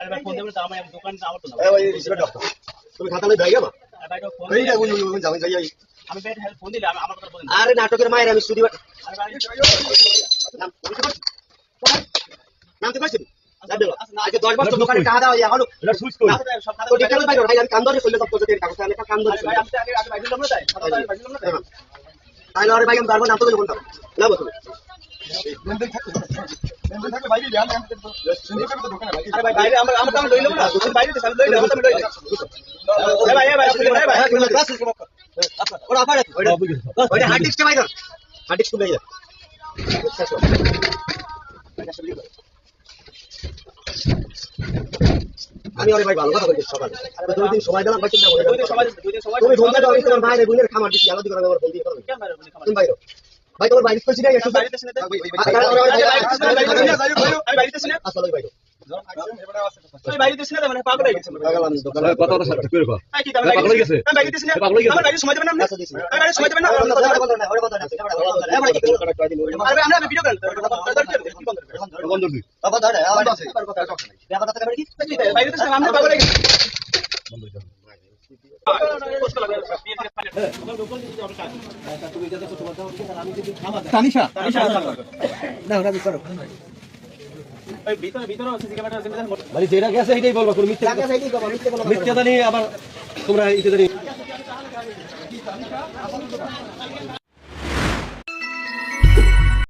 আরে ভাই ফোন দেবেন তো আমি দোকান আমার তো না এই রিসিভার দাও তুমি খাতা লই ভাইয়া মা ভাই ফোন এইটা ওই যাও যাই আমি ভাই হেল্প ফোন দিলে আমার কথা বলেন আরে নাটকের মায়ের আমি স্টুডিও আরে ভাই নাম তো পাইছি আজকে 10 বছর দোকানে টাকা দাও এখন এটা সুইচ কই তো ডিটেইল বাইরে ভাই আমি কান ধরে চলে সব কিছু কাগজ আমি কান ধরে ভাই আমি আগে ভাই দিলাম না তাই ভাই দিলাম না তাই তাইলে আরে ভাই আমি পারবো না তো কোনটা না বলো আরে ভাই বাইরে আমরা তো লইলাম না তুমি বাইরে তো লইলে আমরা তো লইলে ভাই ভাই ওরা আপারে ওইটা হার্ড ডিস্ক ভাই হার্ড ডিস্ক লই যা আমি আরে ভাই ভালো কথা বলছি সকালে আরে দুই দিন সময় দিলাম ভাই চিন্তা করে তুমি ফোন দাও আমি তোমার ভাইরে বোনের খামার দিছি আলাদা করে আমার ফোন দিয়ে করবে তুমি বাইরে ভাই তোমার বাইরে কইছি না এসব বাইরে দেশ না আমি বাইরে দেশ না আসলে বাইরে তুই বাইরে দেশ না মানে পাগল হয়ে গেছে লাগালাম দোকানে কথা ঠিক করে কর এই কি পাগল হয়ে গেছে আমি বাইরে দেশ না আমার বাইরে সময় দেবেন না আপনি আমি বাইরে সময় দেবেন না ওরে কথা না আরে আমরা ভিডিও করেন বন্ধ দিই বাবা দাঁড়া আবার আছে কথা কথা কি বাইরে দেশ না আমরা পাগল হয়ে গেছে তানিশা দাও রাবি করো ভিতরে আছে ক্যামেরা আছে মানে যেটা গেছে এটাই বলবা কোন মিথ্যা জানি আবার তোমরা এটা জানি